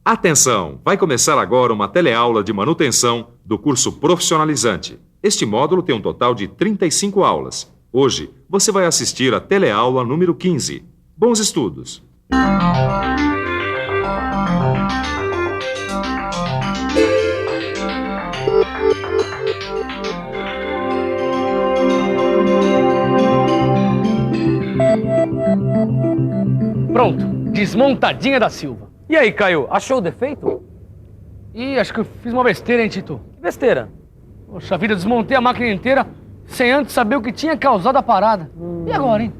Atenção! Vai começar agora uma teleaula de manutenção do curso profissionalizante. Este módulo tem um total de 35 aulas. Hoje, você vai assistir a teleaula número 15. Bons estudos! Pronto, desmontadinha da Silva. E aí, Caio, achou o defeito? Ih, acho que eu fiz uma besteira, hein, Tito? Que besteira? Poxa vida, desmontei a máquina inteira sem antes saber o que tinha causado a parada. E agora, hein?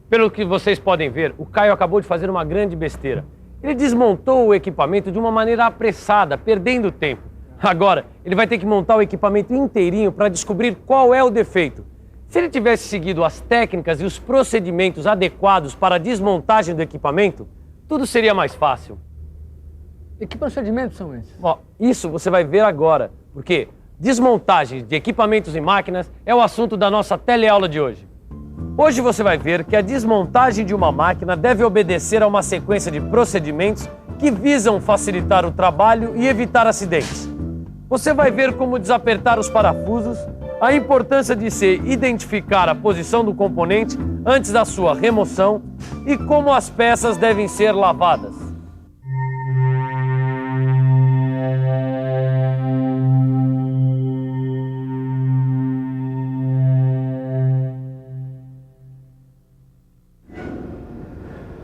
Pelo que vocês podem ver, o Caio acabou de fazer uma grande besteira. Ele desmontou o equipamento de uma maneira apressada, perdendo tempo. Agora, ele vai ter que montar o equipamento inteirinho para descobrir qual é o defeito. Se ele tivesse seguido as técnicas e os procedimentos adequados para a desmontagem do equipamento, tudo seria mais fácil. E que procedimentos são esses? Ó, isso você vai ver agora, porque desmontagem de equipamentos e máquinas é o assunto da nossa teleaula de hoje. Hoje você vai ver que a desmontagem de uma máquina deve obedecer a uma sequência de procedimentos que visam facilitar o trabalho e evitar acidentes. Você vai ver como desapertar os parafusos, a importância de se identificar a posição do componente antes da sua remoção e como as peças devem ser lavadas.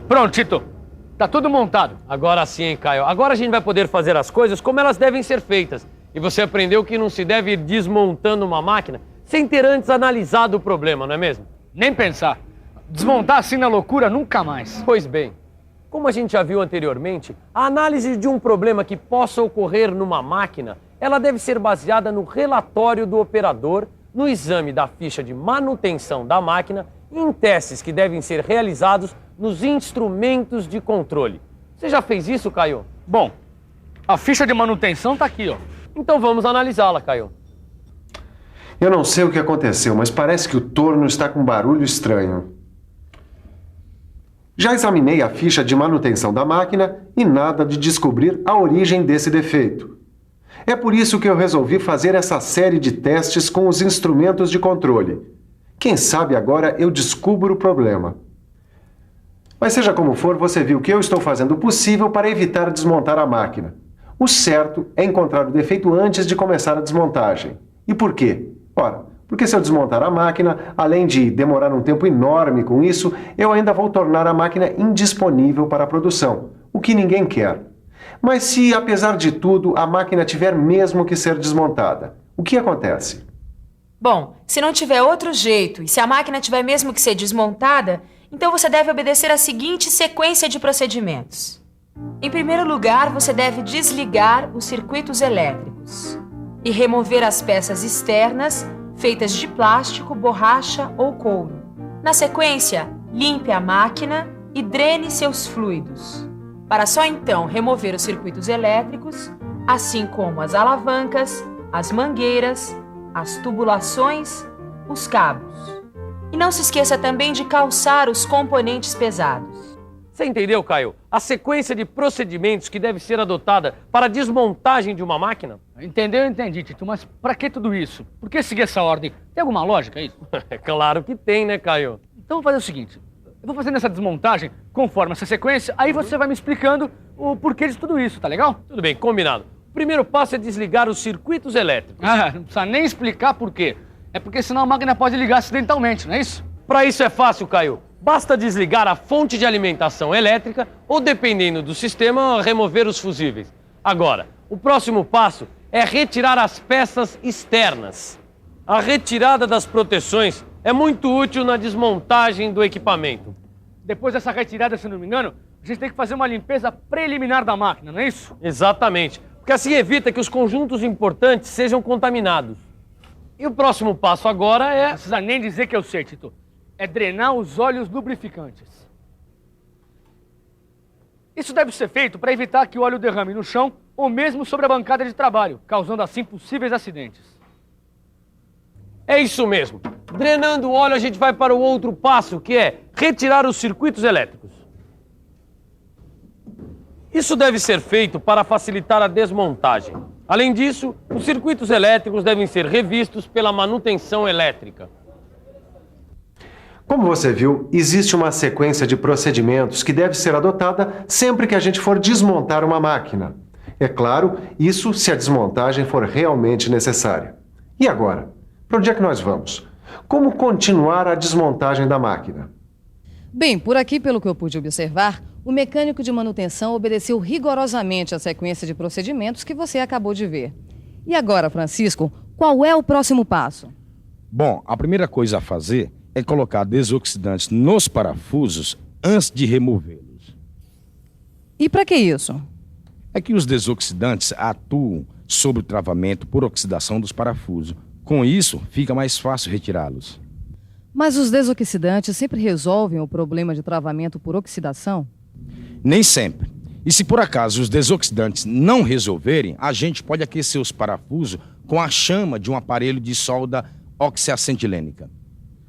Pronto, Tito. Tá tudo montado. Agora sim, hein, Caio. Agora a gente vai poder fazer as coisas como elas devem ser feitas. E você aprendeu que não se deve ir desmontando uma máquina sem ter antes analisado o problema, não é mesmo? Nem pensar. Desmontar assim na loucura, nunca mais. Pois bem, como a gente já viu anteriormente, a análise de um problema que possa ocorrer numa máquina, ela deve ser baseada no relatório do operador, no exame da ficha de manutenção da máquina e em testes que devem ser realizados nos instrumentos de controle. Você já fez isso, Caio? Bom, a ficha de manutenção tá aqui, ó. Então vamos analisá-la, Caio. Eu não sei o que aconteceu, mas parece que o torno está com um barulho estranho. Já examinei a ficha de manutenção da máquina e nada de descobrir a origem desse defeito. É por isso que eu resolvi fazer essa série de testes com os instrumentos de controle. Quem sabe agora eu descubro o problema. Mas seja como for, você viu que eu estou fazendo o possível para evitar desmontar a máquina. O certo é encontrar o defeito antes de começar a desmontagem. E por quê? Ora, porque se eu desmontar a máquina, além de demorar um tempo enorme com isso, eu ainda vou tornar a máquina indisponível para a produção, o que ninguém quer. Mas se, apesar de tudo, a máquina tiver mesmo que ser desmontada, o que acontece? Bom, se não tiver outro jeito e se a máquina tiver mesmo que ser desmontada, então você deve obedecer a seguinte sequência de procedimentos. Em primeiro lugar, você deve desligar os circuitos elétricos e remover as peças externas feitas de plástico, borracha ou couro. Na sequência, limpe a máquina e drene seus fluidos, para só então remover os circuitos elétricos, assim como as alavancas, as mangueiras, as tubulações, os cabos. E não se esqueça também de calçar os componentes pesados. Você entendeu, Caio? A sequência de procedimentos que deve ser adotada para a desmontagem de uma máquina? Entendeu? Eu entendi, Tito. Mas pra que tudo isso? Por que seguir essa ordem? Tem alguma lógica isso? É claro que tem, né, Caio? Então vou fazer o seguinte. Eu vou fazendo essa desmontagem conforme essa sequência, aí você vai me explicando o porquê de tudo isso, tá legal? Tudo bem, combinado. O primeiro passo é desligar os circuitos elétricos. Ah, não precisa nem explicar por quê. É porque senão a máquina pode ligar acidentalmente, não é isso? Para isso é fácil, Caio. Basta desligar a fonte de alimentação elétrica ou, dependendo do sistema, remover os fusíveis. Agora, o próximo passo é retirar as peças externas. A retirada das proteções é muito útil na desmontagem do equipamento. Depois dessa retirada, se não me engano, a gente tem que fazer uma limpeza preliminar da máquina, não é isso? Exatamente, porque assim evita que os conjuntos importantes sejam contaminados. E o próximo passo agora é... Não precisa nem dizer que eu sei, Tito. É drenar os óleos lubrificantes. Isso deve ser feito para evitar que o óleo derrame no chão ou mesmo sobre a bancada de trabalho, causando assim possíveis acidentes. É isso mesmo. Drenando o óleo, a gente vai para o outro passo, que é retirar os circuitos elétricos. Isso deve ser feito para facilitar a desmontagem. Além disso, os circuitos elétricos devem ser revistos pela manutenção elétrica. Como você viu, existe uma sequência de procedimentos que deve ser adotada sempre que a gente for desmontar uma máquina. É claro, isso se a desmontagem for realmente necessária. E agora? Para onde é que nós vamos? Como continuar a desmontagem da máquina? Bem, por aqui, pelo que eu pude observar, o mecânico de manutenção obedeceu rigorosamente a sequência de procedimentos que você acabou de ver. E agora, Francisco, qual é o próximo passo? Bom, a primeira coisa a fazer é colocar desoxidantes nos parafusos antes de removê-los. E para que isso? É que os desoxidantes atuam sobre o travamento por oxidação dos parafusos. Com isso, fica mais fácil retirá-los. Mas os desoxidantes sempre resolvem o problema de travamento por oxidação? Nem sempre. E se por acaso os desoxidantes não resolverem, a gente pode aquecer os parafusos com a chama de um aparelho de solda oxiacetilênica.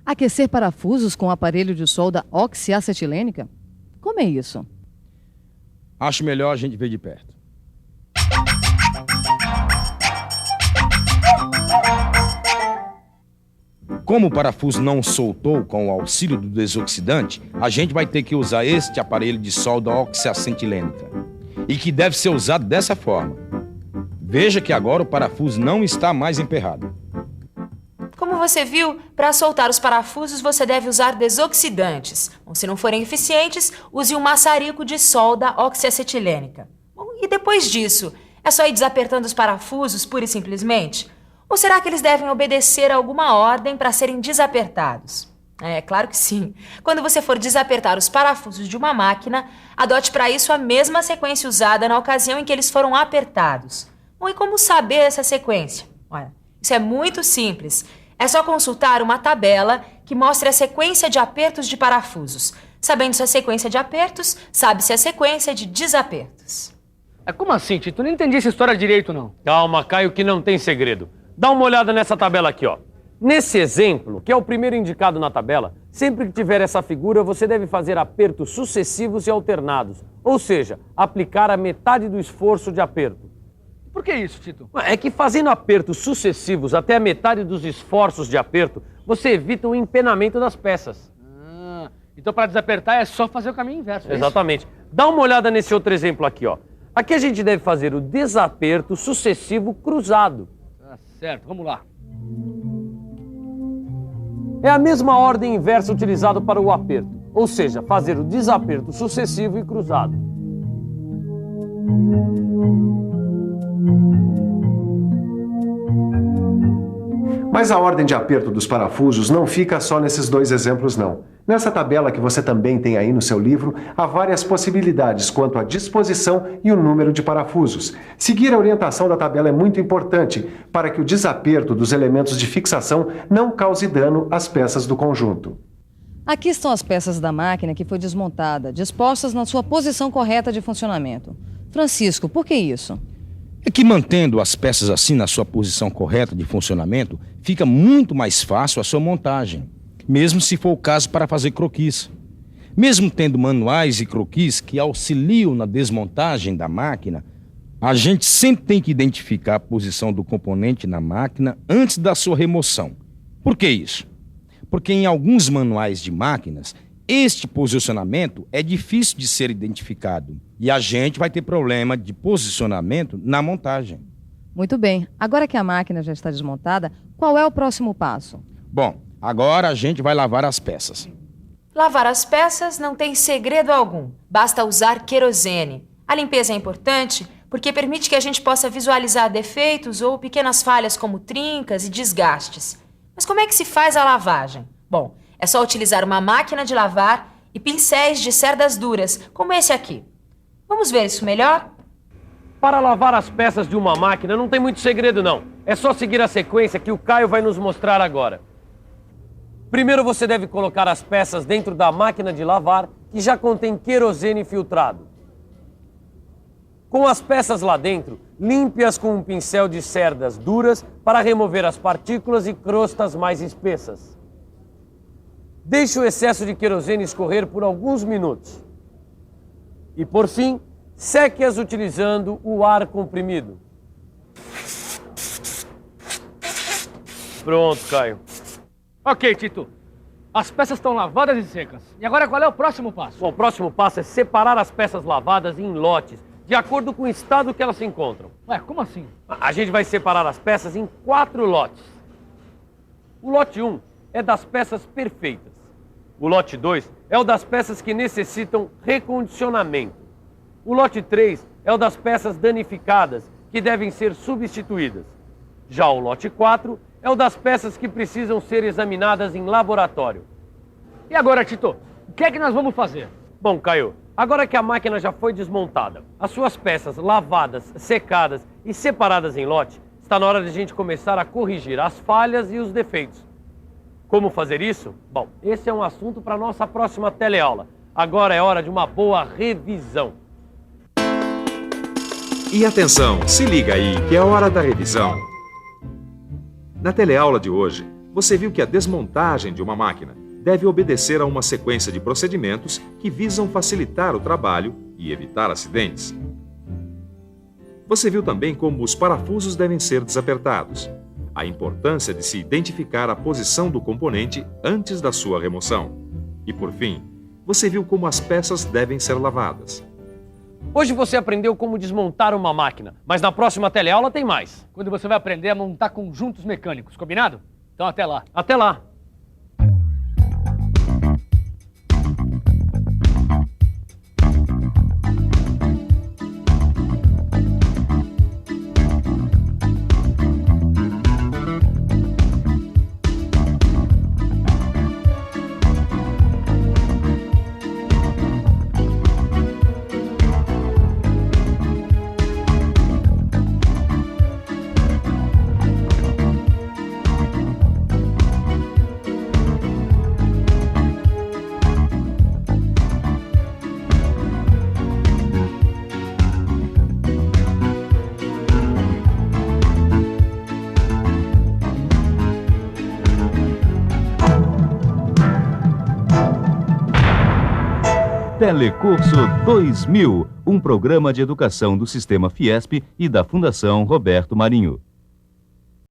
Aquecer parafusos com aparelho de solda oxiacetilênica? Como é isso? Acho melhor a gente ver de perto. Como o parafuso não soltou com o auxílio do desoxidante, a gente vai ter que usar este aparelho de solda oxiacetilênica. E que deve ser usado dessa forma. Veja que agora o parafuso não está mais emperrado. Como você viu, para soltar os parafusos você deve usar desoxidantes. Bom, se não forem eficientes, use um maçarico de solda oxiacetilênica. Bom, e depois disso, é só ir desapertando os parafusos pura e simplesmente? Ou será que eles devem obedecer a alguma ordem para serem desapertados? É, claro que sim. Quando você for desapertar os parafusos de uma máquina, adote para isso a mesma sequência usada na ocasião em que eles foram apertados. Bom, e como saber essa sequência? Olha, isso é muito simples. É só consultar uma tabela que mostre a sequência de apertos de parafusos. Sabendo-se a sequência de apertos, sabe-se a sequência de desapertos. Como assim, Tito? Eu não entendi essa história direito, não. Calma, Caio, que não tem segredo. Dá uma olhada nessa tabela aqui, ó. Nesse exemplo, que é o primeiro indicado na tabela, sempre que tiver essa figura, você deve fazer apertos sucessivos e alternados. Ou seja, aplicar a metade do esforço de aperto. Por que isso, Tito? É que fazendo apertos sucessivos até a metade dos esforços de aperto, você evita o empenamento das peças. Então para desapertar é só fazer o caminho inverso. Exatamente. Dá uma olhada nesse outro exemplo aqui, ó. Aqui a gente deve fazer o desaperto sucessivo cruzado. Tá certo, vamos lá. É a mesma ordem inversa utilizada para o aperto, ou seja, fazer o desaperto sucessivo e cruzado. Mas a ordem de aperto dos parafusos não fica só nesses dois exemplos, não. Nessa tabela que você também tem aí no seu livro, há várias possibilidades quanto à disposição e o número de parafusos. Seguir a orientação da tabela é muito importante para que o desaperto dos elementos de fixação não cause dano às peças do conjunto. Aqui estão as peças da máquina que foi desmontada, dispostas na sua posição correta de funcionamento. Francisco, por que isso? É que mantendo as peças assim na sua posição correta de funcionamento, fica muito mais fácil a sua montagem, mesmo se for o caso para fazer croquis. Mesmo tendo manuais e croquis que auxiliam na desmontagem da máquina, a gente sempre tem que identificar a posição do componente na máquina antes da sua remoção. Por que isso? Porque em alguns manuais de máquinas, este posicionamento é difícil de ser identificado e a gente vai ter problema de posicionamento na montagem. Muito bem. Agora que a máquina já está desmontada, qual é o próximo passo? Bom, agora a gente vai lavar as peças. Lavar as peças não tem segredo algum. Basta usar querosene. A limpeza é importante porque permite que a gente possa visualizar defeitos ou pequenas falhas como trincas e desgastes. Mas como é que se faz a lavagem? Bom, é só utilizar uma máquina de lavar e pincéis de cerdas duras, como esse aqui. Vamos ver isso melhor? Para lavar as peças de uma máquina não tem muito segredo, não. É só seguir a sequência que o Caio vai nos mostrar agora. Primeiro você deve colocar as peças dentro da máquina de lavar, que já contém querosene filtrado. Com as peças lá dentro, limpe-as com um pincel de cerdas duras para remover as partículas e crostas mais espessas. Deixe o excesso de querosene escorrer por alguns minutos. E por fim, Seque-as utilizando o ar comprimido. Pronto, Caio. Ok, Tito. As peças estão lavadas e secas. E agora qual é o próximo passo? Bom, o próximo passo é separar as peças lavadas em lotes, de acordo com o estado que elas se encontram. Ué, como assim? A gente vai separar as peças em 4 lotes. O lote 1 é das peças perfeitas. O lote 2 é o das peças que necessitam recondicionamento. O lote 3 é o das peças danificadas, que devem ser substituídas. Já o lote 4 é o das peças que precisam ser examinadas em laboratório. E agora, Tito, o que é que nós vamos fazer? Bom, Caio, agora que a máquina já foi desmontada, as suas peças lavadas, secadas e separadas em lote, está na hora de a gente começar a corrigir as falhas e os defeitos. Como fazer isso? Bom, esse é um assunto para a nossa próxima teleaula. Agora é hora de uma boa revisão. E atenção, se liga aí que é hora da revisão. Na teleaula de hoje, você viu que a desmontagem de uma máquina deve obedecer a uma sequência de procedimentos que visam facilitar o trabalho e evitar acidentes. Você viu também como os parafusos devem ser desapertados, a importância de se identificar a posição do componente antes da sua remoção. E, por fim, você viu como as peças devem ser lavadas. Hoje você aprendeu como desmontar uma máquina, mas na próxima teleaula tem mais. Quando você vai aprender a montar conjuntos mecânicos, combinado? Então até lá. Até lá! Telecurso 2000, um programa de educação do Sistema Fiesp e da Fundação Roberto Marinho.